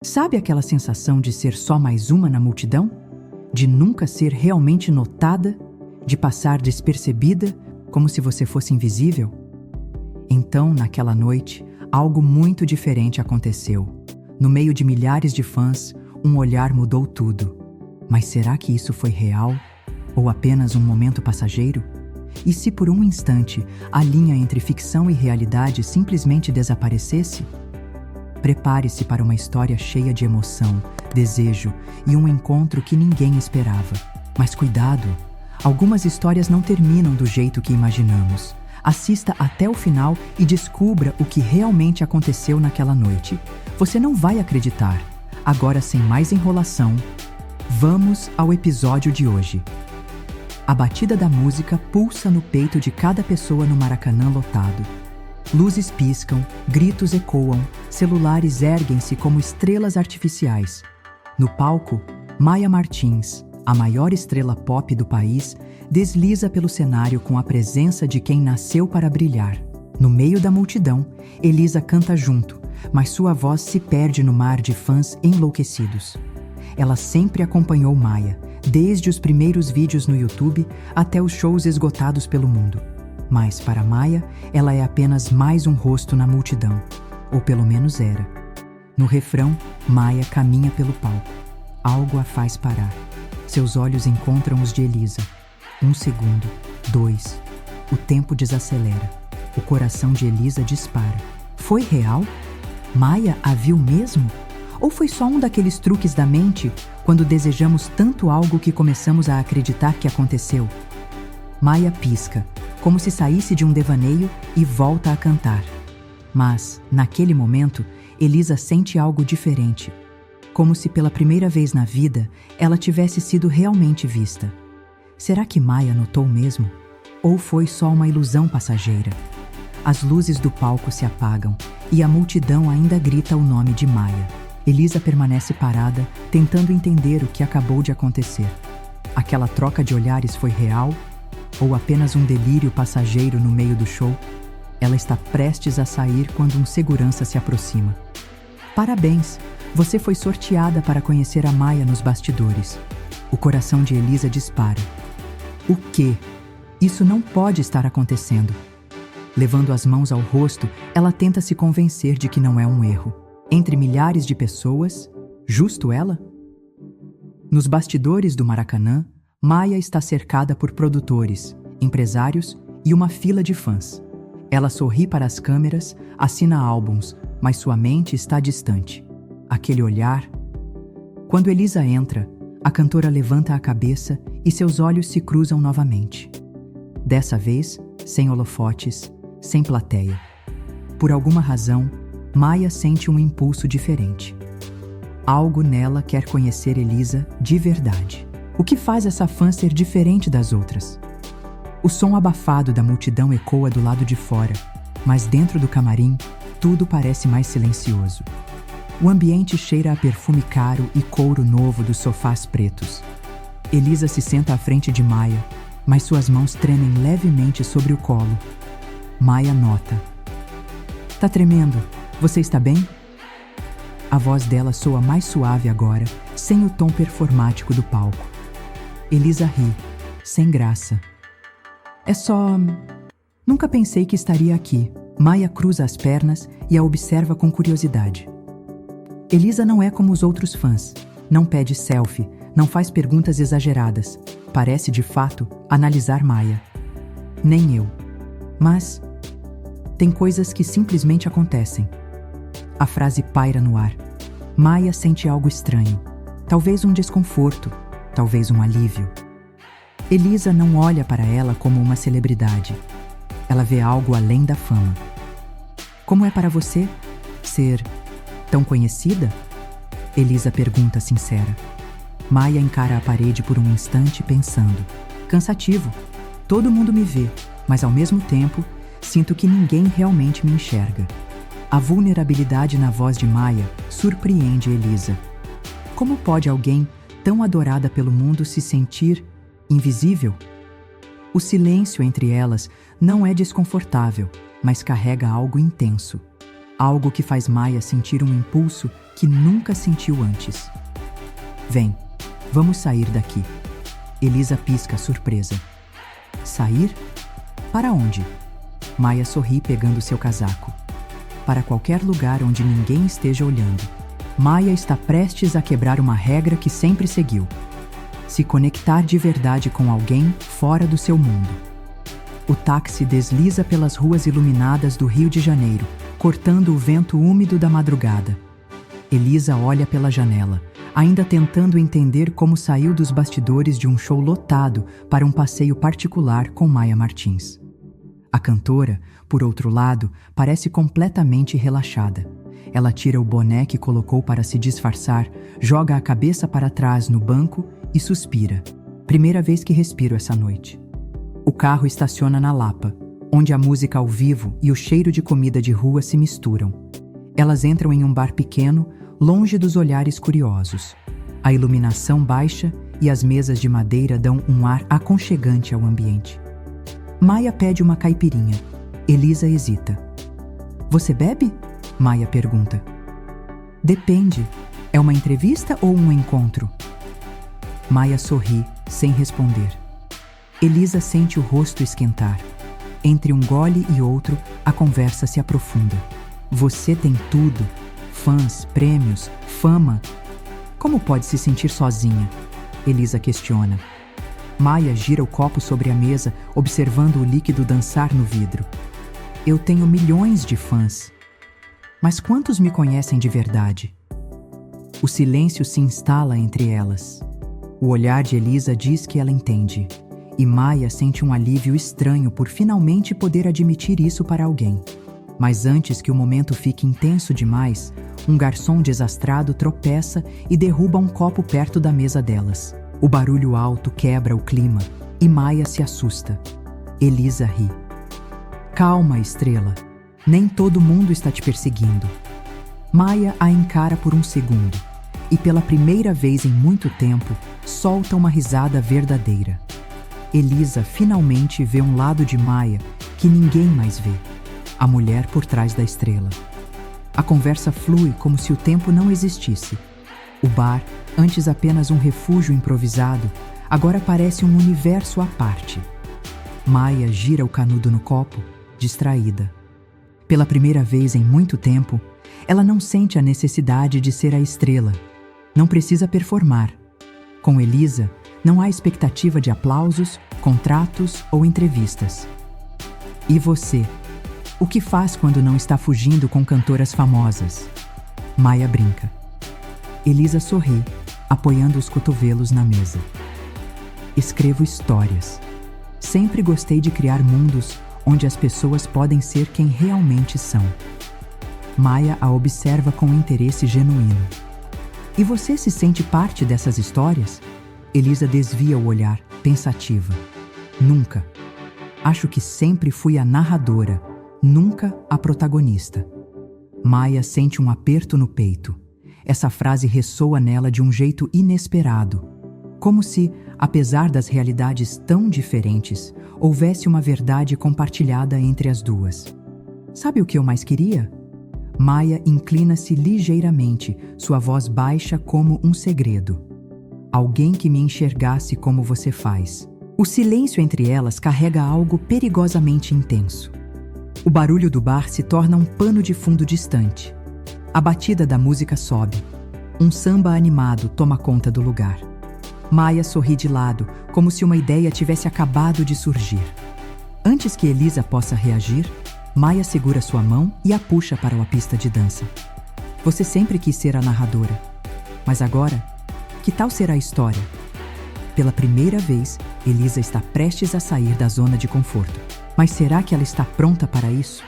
Sabe aquela sensação de ser só mais uma na multidão? De nunca ser realmente notada? De passar despercebida, como se você fosse invisível? Então, naquela noite, algo muito diferente aconteceu. No meio de milhares de fãs, um olhar mudou tudo. Mas será que isso foi real? Ou apenas um momento passageiro? E se por um instante a linha entre ficção e realidade simplesmente desaparecesse? Prepare-se para uma história cheia de emoção, desejo e um encontro que ninguém esperava. Mas cuidado! Algumas histórias não terminam do jeito que imaginamos. Assista até o final e descubra o que realmente aconteceu naquela noite. Você não vai acreditar. Agora, sem mais enrolação, vamos ao episódio de hoje. A batida da música pulsa no peito de cada pessoa no Maracanã lotado. Luzes piscam, gritos ecoam, celulares erguem-se como estrelas artificiais. No palco, Maia Martins, a maior estrela pop do país, desliza pelo cenário com a presença de quem nasceu para brilhar. No meio da multidão, Elisa canta junto, mas sua voz se perde no mar de fãs enlouquecidos. Ela sempre acompanhou Maia, desde os primeiros vídeos no YouTube até os shows esgotados pelo mundo. Mas, para Maia, ela é apenas mais um rosto na multidão. Ou pelo menos era. No refrão, Maia caminha pelo palco. Algo a faz parar. Seus olhos encontram os de Elisa. 1 segundo, 2. O tempo desacelera. O coração de Elisa dispara. Foi real? Maia a viu mesmo? Ou foi só um daqueles truques da mente quando desejamos tanto algo que começamos a acreditar que aconteceu? Maia pisca, como se saísse de um devaneio, e volta a cantar. Mas, naquele momento, Elisa sente algo diferente. Como se pela primeira vez na vida, ela tivesse sido realmente vista. Será que Maia notou mesmo? Ou foi só uma ilusão passageira? As luzes do palco se apagam e a multidão ainda grita o nome de Maia. Elisa permanece parada, tentando entender o que acabou de acontecer. Aquela troca de olhares foi real? Ou apenas um delírio passageiro no meio do show? Ela está prestes a sair quando um segurança se aproxima. Parabéns! Você foi sorteada para conhecer a Maia nos bastidores. O coração de Elisa dispara. O quê? Isso não pode estar acontecendo. Levando as mãos ao rosto, ela tenta se convencer de que não é um erro. Entre milhares de pessoas, justo ela? Nos bastidores do Maracanã, Maia está cercada por produtores, empresários e uma fila de fãs. Ela sorri para as câmeras, assina álbuns, mas sua mente está distante. Aquele olhar... Quando Elisa entra, a cantora levanta a cabeça e seus olhos se cruzam novamente. Dessa vez, sem holofotes, sem plateia. Por alguma razão, Maia sente um impulso diferente. Algo nela quer conhecer Elisa de verdade. O que faz essa fã ser diferente das outras? O som abafado da multidão ecoa do lado de fora, mas dentro do camarim, tudo parece mais silencioso. O ambiente cheira a perfume caro e couro novo dos sofás pretos. Elisa se senta à frente de Maia, mas suas mãos tremem levemente sobre o colo. Maia nota. Tá tremendo? Você está bem? A voz dela soa mais suave agora, sem o tom performático do palco. Elisa ri, sem graça. É só... Nunca pensei que estaria aqui. Maia cruza as pernas e a observa com curiosidade. Elisa não é como os outros fãs. Não pede selfie, não faz perguntas exageradas. Parece, de fato, analisar Maia. Nem eu. Mas tem coisas que simplesmente acontecem. A frase paira no ar. Maia sente algo estranho. Talvez um desconforto. Talvez um alívio. Elisa não olha para ela como uma celebridade. Ela vê algo além da fama. Como é para você ser tão conhecida? Elisa pergunta sincera. Maia encara a parede por um instante pensando. Cansativo. Todo mundo me vê, mas ao mesmo tempo, sinto que ninguém realmente me enxerga. A vulnerabilidade na voz de Maia surpreende Elisa. Como pode alguém tão adorada pelo mundo se sentir invisível? O silêncio entre elas não é desconfortável, mas carrega algo intenso. algo que faz Maia sentir um impulso que nunca sentiu antes. Vem, vamos sair daqui. Elisa pisca, surpresa. Sair? Para onde? Maia sorri pegando seu casaco. Para qualquer lugar onde ninguém esteja olhando. Maia está prestes a quebrar uma regra que sempre seguiu: se conectar de verdade com alguém fora do seu mundo. O táxi desliza pelas ruas iluminadas do Rio de Janeiro, cortando o vento úmido da madrugada. Elisa olha pela janela, ainda tentando entender como saiu dos bastidores de um show lotado para um passeio particular com Maia Martins. A cantora, por outro lado, parece completamente relaxada. Ela tira o boné que colocou para se disfarçar, joga a cabeça para trás no banco e suspira. Primeira vez que respiro essa noite. O carro estaciona na Lapa, onde a música ao vivo e o cheiro de comida de rua se misturam. Elas entram em um bar pequeno, longe dos olhares curiosos. A iluminação baixa e as mesas de madeira dão um ar aconchegante ao ambiente. Maia pede uma caipirinha. Elisa hesita. Você bebe? Maia pergunta. Depende. É uma entrevista ou um encontro? Maia sorri, sem responder. Elisa sente o rosto esquentar. Entre um gole e outro, a conversa se aprofunda. Você tem tudo. Fãs, prêmios, fama. Como pode se sentir sozinha? Elisa questiona. Maia gira o copo sobre a mesa, observando o líquido dançar no vidro. Eu tenho milhões de fãs. Mas quantos me conhecem de verdade? O silêncio se instala entre elas. O olhar de Elisa diz que ela entende. E Maia sente um alívio estranho por finalmente poder admitir isso para alguém. Mas antes que o momento fique intenso demais, um garçom desastrado tropeça e derruba um copo perto da mesa delas. O barulho alto quebra o clima e Maia se assusta. Elisa ri. Calma, estrela. Nem todo mundo está te perseguindo. Maia a encara por um segundo e, pela primeira vez em muito tempo, solta uma risada verdadeira. Elisa finalmente vê um lado de Maia que ninguém mais vê. A mulher por trás da estrela. A conversa flui como se o tempo não existisse. O bar, antes apenas um refúgio improvisado, agora parece um universo à parte. Maia gira o canudo no copo, distraída. Pela primeira vez em muito tempo, ela não sente a necessidade de ser a estrela. Não precisa performar. Com Elisa, não há expectativa de aplausos, contratos ou entrevistas. E você? O que faz quando não está fugindo com cantoras famosas? Maia brinca. Elisa sorri, apoiando os cotovelos na mesa. Escrevo histórias. Sempre gostei de criar mundos onde as pessoas podem ser quem realmente são. Maia a observa com interesse genuíno. E você se sente parte dessas histórias? Elisa desvia o olhar, pensativa. Nunca. Acho que sempre fui a narradora, nunca a protagonista. Maia sente um aperto no peito. Essa frase ressoa nela de um jeito inesperado. Como se, apesar das realidades tão diferentes, houvesse uma verdade compartilhada entre as duas. Sabe o que eu mais queria? Maia inclina-se ligeiramente, sua voz baixa como um segredo. Alguém que me enxergasse como você faz. O silêncio entre elas carrega algo perigosamente intenso. O barulho do bar se torna um pano de fundo distante. A batida da música sobe. Um samba animado toma conta do lugar. Maia sorri de lado, como se uma ideia tivesse acabado de surgir. Antes que Elisa possa reagir, Maia segura sua mão e a puxa para a pista de dança. Você sempre quis ser a narradora. Mas agora, que tal ser a história? Pela primeira vez, Elisa está prestes a sair da zona de conforto. Mas será que ela está pronta para isso?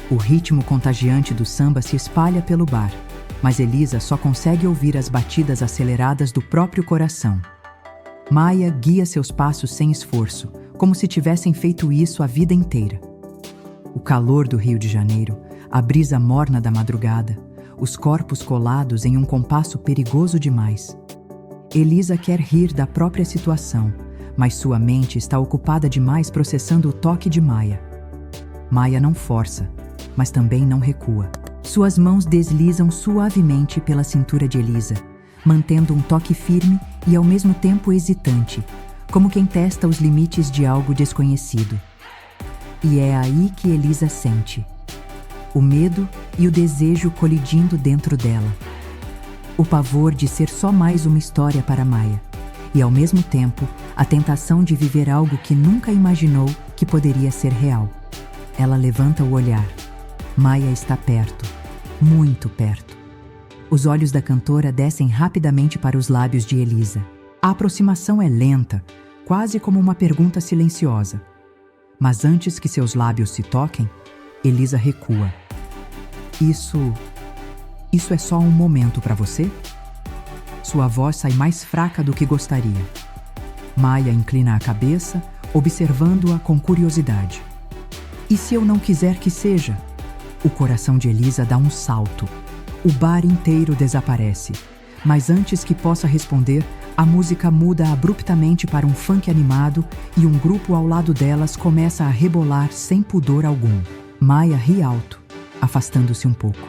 O ritmo contagiante do samba se espalha pelo bar, mas Elisa só consegue ouvir as batidas aceleradas do próprio coração. Maia guia seus passos sem esforço, como se tivessem feito isso a vida inteira. O calor do Rio de Janeiro, a brisa morna da madrugada, os corpos colados em um compasso perigoso demais. Elisa quer rir da própria situação, mas sua mente está ocupada demais processando o toque de Maia. Maia não força, mas também não recua. Suas mãos deslizam suavemente pela cintura de Elisa, mantendo um toque firme e ao mesmo tempo hesitante, como quem testa os limites de algo desconhecido. E é aí que Elisa sente o medo e o desejo colidindo dentro dela. O pavor de ser só mais uma história para Maia, e ao mesmo tempo a tentação de viver algo que nunca imaginou que poderia ser real. Ela levanta o olhar. Maia está perto, muito perto. Os olhos da cantora descem rapidamente para os lábios de Elisa. A aproximação é lenta, quase como uma pergunta silenciosa. Mas antes que seus lábios se toquem, Elisa recua. Isso é só um momento para você? Sua voz sai mais fraca do que gostaria. Maia inclina a cabeça, observando-a com curiosidade. E se eu não quiser que seja? O coração de Elisa dá um salto. O bar inteiro desaparece. Mas antes que possa responder, a música muda abruptamente para um funk animado e um grupo ao lado delas começa a rebolar sem pudor algum. Maia ri alto, afastando-se um pouco.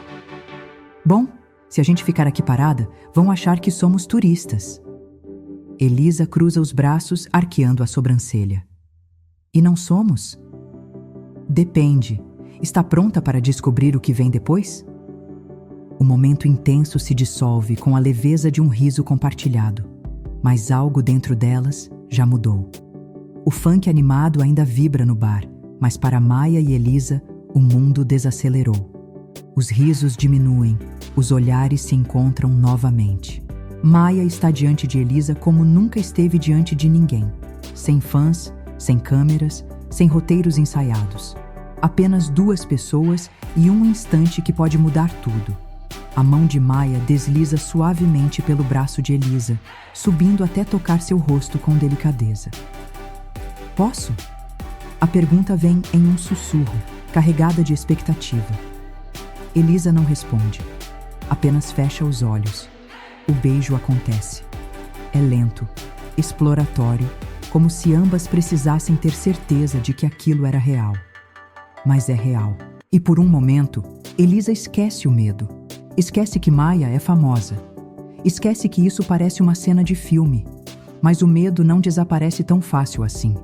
Bom, se a gente ficar aqui parada, vão achar que somos turistas. Elisa cruza os braços, arqueando a sobrancelha. E não somos? Depende. Está pronta para descobrir o que vem depois? O momento intenso se dissolve com a leveza de um riso compartilhado, mas algo dentro delas já mudou. O funk animado ainda vibra no bar, mas para Maia e Elisa, o mundo desacelerou. Os risos diminuem, os olhares se encontram novamente. Maia está diante de Elisa como nunca esteve diante de ninguém. Sem fãs, sem câmeras, sem roteiros ensaiados. Apenas duas pessoas e um instante que pode mudar tudo. A mão de Maia desliza suavemente pelo braço de Elisa, subindo até tocar seu rosto com delicadeza. Posso? A pergunta vem em um sussurro, carregada de expectativa. Elisa não responde, apenas fecha os olhos. O beijo acontece. É lento, exploratório, como se ambas precisassem ter certeza de que aquilo era real. Mas é real. E por um momento, Elisa esquece o medo. Esquece que Maia é famosa. Esquece que isso parece uma cena de filme. Mas o medo não desaparece tão fácil assim.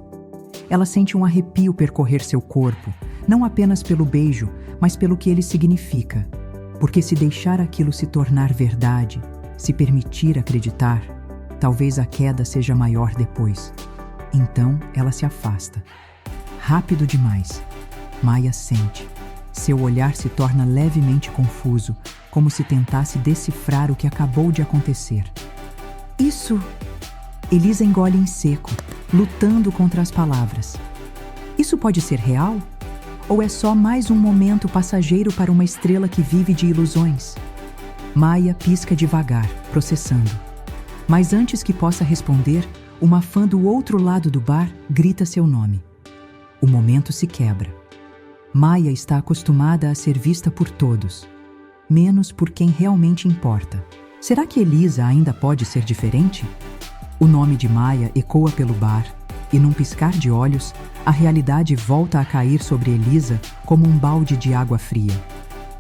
Ela sente um arrepio percorrer seu corpo, não apenas pelo beijo, mas pelo que ele significa. Porque se deixar aquilo se tornar verdade, se permitir acreditar, talvez a queda seja maior depois. Então ela se afasta. Rápido demais. Maia sente. Seu olhar se torna levemente confuso, como se tentasse decifrar o que acabou de acontecer. Isso... Elisa engole em seco, lutando contra as palavras. Isso pode ser real? Ou é só mais um momento passageiro para uma estrela que vive de ilusões? Maia pisca devagar, processando. Mas antes que possa responder, uma fã do outro lado do bar grita seu nome. O momento se quebra. Maia está acostumada a ser vista por todos, menos por quem realmente importa. Será que Elisa ainda pode ser diferente? O nome de Maia ecoa pelo bar, e num piscar de olhos, a realidade volta a cair sobre Elisa como um balde de água fria.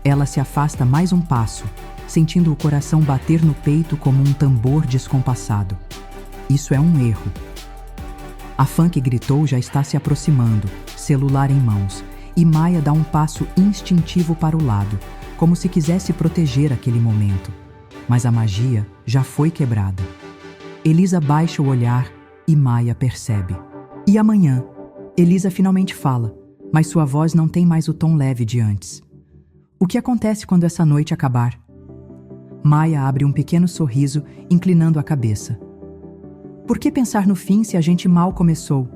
Ela se afasta mais um passo, sentindo o coração bater no peito como um tambor descompassado. Isso é um erro. A fã que gritou já está se aproximando, celular em mãos, e Maia dá um passo instintivo para o lado, como se quisesse proteger aquele momento. Mas a magia já foi quebrada. Elisa baixa o olhar e Maia percebe. E amanhã? Elisa finalmente fala, mas sua voz não tem mais o tom leve de antes. O que acontece quando essa noite acabar? Maia abre um pequeno sorriso, inclinando a cabeça. Por que pensar no fim se a gente mal começou?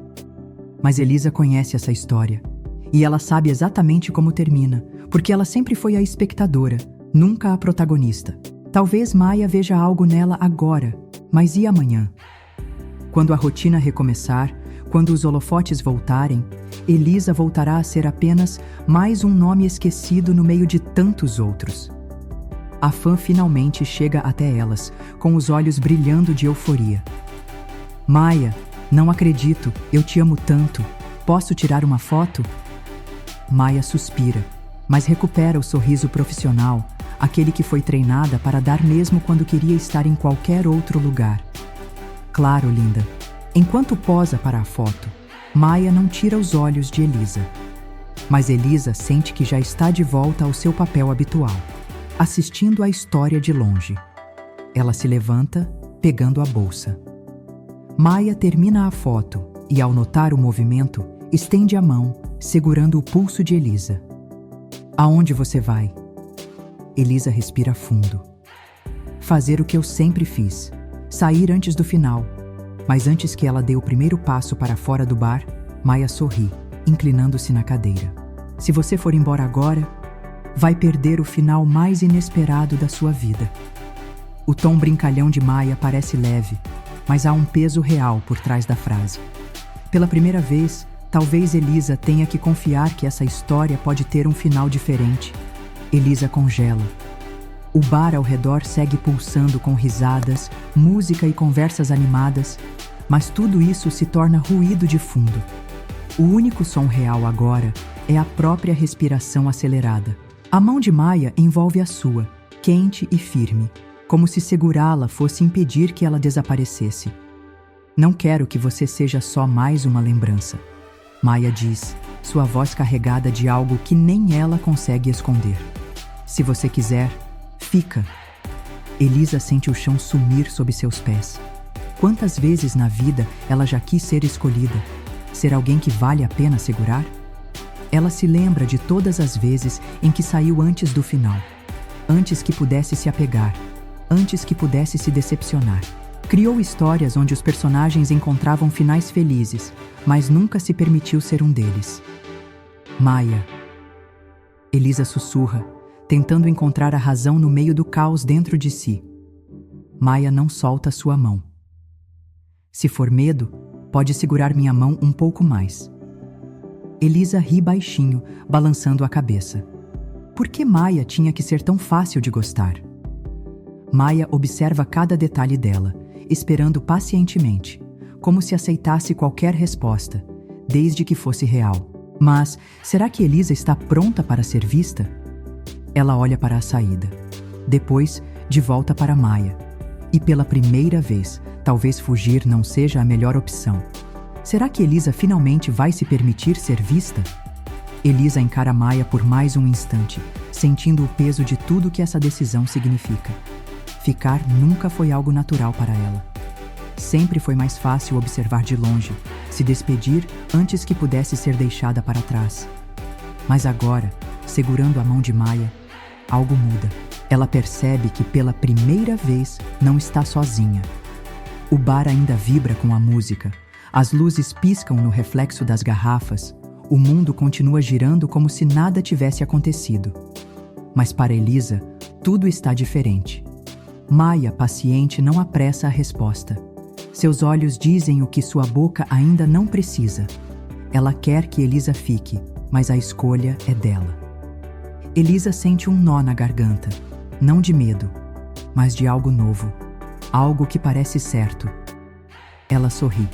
Mas Elisa conhece essa história. E ela sabe exatamente como termina, porque ela sempre foi a espectadora, nunca a protagonista. Talvez Maia veja algo nela agora, mas e amanhã? Quando a rotina recomeçar, quando os holofotes voltarem, Elisa voltará a ser apenas mais um nome esquecido no meio de tantos outros. A fã finalmente chega até elas, com os olhos brilhando de euforia. Maia, não acredito, eu te amo tanto. Posso tirar uma foto? Maia suspira, mas recupera o sorriso profissional, aquele que foi treinada para dar mesmo quando queria estar em qualquer outro lugar. Claro, linda. Enquanto posa para a foto, Maia não tira os olhos de Elisa. Mas Elisa sente que já está de volta ao seu papel habitual, assistindo a história de longe. Ela se levanta, pegando a bolsa. Maia termina a foto e, ao notar o movimento, estende a mão, segurando o pulso de Elisa. Aonde você vai? Elisa respira fundo. Fazer o que eu sempre fiz, sair antes do final. Mas antes que ela dê o primeiro passo para fora do bar, Maia sorri, inclinando-se na cadeira. Se você for embora agora, vai perder o final mais inesperado da sua vida. O tom brincalhão de Maia parece leve, mas há um peso real por trás da frase. Pela primeira vez, talvez Elisa tenha que confiar que essa história pode ter um final diferente. Elisa congela. O bar ao redor segue pulsando com risadas, música e conversas animadas, mas tudo isso se torna ruído de fundo. O único som real agora é a própria respiração acelerada. A mão de Maia envolve a sua, quente e firme, como se segurá-la fosse impedir que ela desaparecesse. Não quero que você seja só mais uma lembrança, Maia diz, sua voz carregada de algo que nem ela consegue esconder. Se você quiser, fica. Elisa sente o chão sumir sob seus pés. Quantas vezes na vida ela já quis ser escolhida? Ser alguém que vale a pena segurar? Ela se lembra de todas as vezes em que saiu antes do final. Antes que pudesse se apegar. Antes que pudesse se decepcionar. Criou histórias onde os personagens encontravam finais felizes, mas nunca se permitiu ser um deles. Maia. Elisa sussurra, tentando encontrar a razão no meio do caos dentro de si. Maia não solta sua mão. Se for medo, pode segurar minha mão um pouco mais. Elisa ri baixinho, balançando a cabeça. Por que Maia tinha que ser tão fácil de gostar? Maia observa cada detalhe dela, esperando pacientemente, como se aceitasse qualquer resposta, desde que fosse real. Mas será que Elisa está pronta para ser vista? Ela olha para a saída. Depois, de volta para Maia. E pela primeira vez, talvez fugir não seja a melhor opção. Será que Elisa finalmente vai se permitir ser vista? Elisa encara Maia por mais um instante, sentindo o peso de tudo que essa decisão significa. Ficar nunca foi algo natural para ela. Sempre foi mais fácil observar de longe, se despedir antes que pudesse ser deixada para trás. Mas agora, segurando a mão de Maia, algo muda. Ela percebe que pela primeira vez não está sozinha. O bar ainda vibra com a música. As luzes piscam no reflexo das garrafas. O mundo continua girando como se nada tivesse acontecido. Mas para Elisa, tudo está diferente. Maia, paciente, não apressa a resposta. Seus olhos dizem o que sua boca ainda não precisa. Ela quer que Elisa fique, mas a escolha é dela. Elisa sente um nó na garganta, não de medo, mas de algo novo, algo que parece certo. Ela sorri,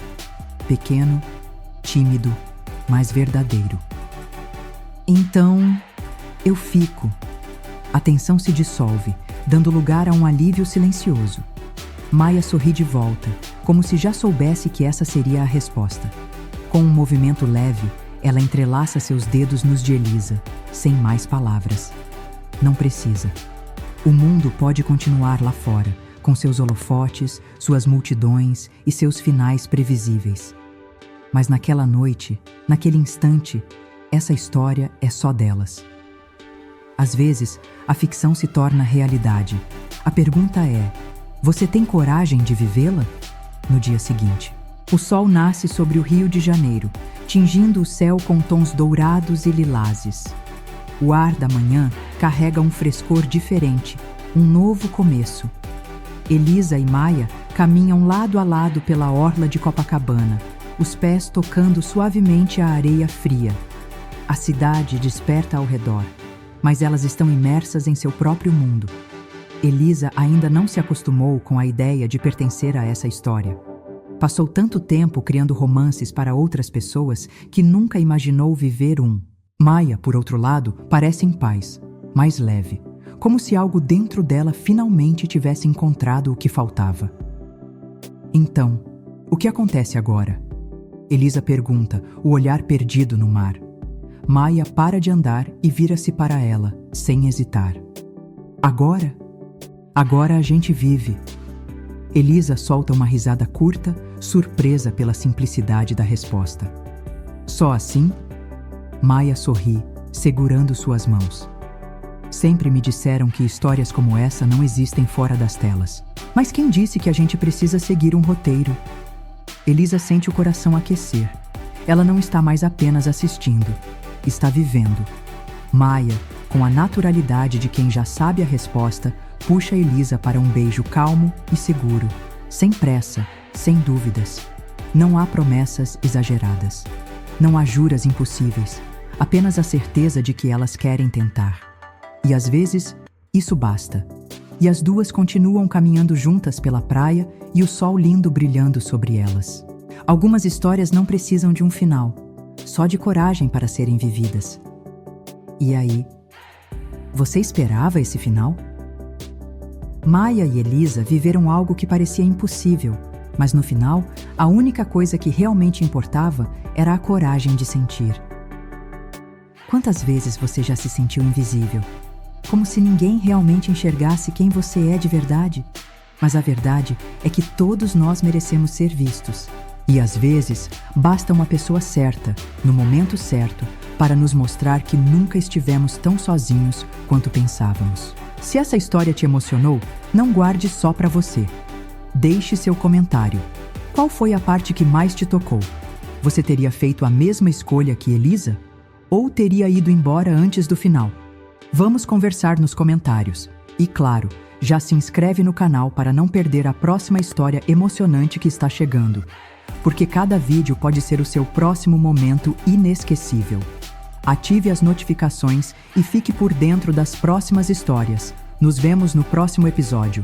pequeno, tímido, mas verdadeiro. Então, eu fico. A tensão se dissolve, dando lugar a um alívio silencioso. Maia sorri de volta, como se já soubesse que essa seria a resposta. Com um movimento leve, ela entrelaça seus dedos nos de Elisa, sem mais palavras. Não precisa. O mundo pode continuar lá fora, com seus holofotes, suas multidões e seus finais previsíveis. Mas naquela noite, naquele instante, essa história é só delas. Às vezes, a ficção se torna realidade. A pergunta é: você tem coragem de vivê-la? No dia seguinte, o sol nasce sobre o Rio de Janeiro, tingindo o céu com tons dourados e lilazes. O ar da manhã carrega um frescor diferente, um novo começo. Elisa e Maia caminham lado a lado pela orla de Copacabana, os pés tocando suavemente a areia fria. A cidade desperta ao redor, mas elas estão imersas em seu próprio mundo. Elisa ainda não se acostumou com a ideia de pertencer a essa história. Passou tanto tempo criando romances para outras pessoas que nunca imaginou viver um. Maia, por outro lado, parece em paz, mais leve, como se algo dentro dela finalmente tivesse encontrado o que faltava. Então, o que acontece agora? Elisa pergunta, o olhar perdido no mar. Maia para de andar e vira-se para ela, sem hesitar. Agora? Agora a gente vive. Elisa solta uma risada curta, surpresa pela simplicidade da resposta. Só assim? Maia sorri, segurando suas mãos. Sempre me disseram que histórias como essa não existem fora das telas. Mas quem disse que a gente precisa seguir um roteiro? Elisa sente o coração aquecer. Ela não está mais apenas assistindo, está vivendo. Maia, com a naturalidade de quem já sabe a resposta, puxa Elisa para um beijo calmo e seguro, sem pressa, sem dúvidas. Não há promessas exageradas. Não há juras impossíveis, apenas a certeza de que elas querem tentar. E às vezes, isso basta. E as duas continuam caminhando juntas pela praia e o sol lindo brilhando sobre elas. Algumas histórias não precisam de um final, só de coragem para serem vividas. E aí? Você esperava esse final? Maia e Elisa viveram algo que parecia impossível, mas no final, a única coisa que realmente importava era a coragem de sentir. Quantas vezes você já se sentiu invisível? Como se ninguém realmente enxergasse quem você é de verdade? Mas a verdade é que todos nós merecemos ser vistos. E às vezes, basta uma pessoa certa, no momento certo, para nos mostrar que nunca estivemos tão sozinhos quanto pensávamos. Se essa história te emocionou, não guarde só para você. Deixe seu comentário. Qual foi a parte que mais te tocou? Você teria feito a mesma escolha que Elisa? Ou teria ido embora antes do final? Vamos conversar nos comentários. E claro, já se inscreve no canal para não perder a próxima história emocionante que está chegando. Porque cada vídeo pode ser o seu próximo momento inesquecível. Ative as notificações e fique por dentro das próximas histórias. Nos vemos no próximo episódio.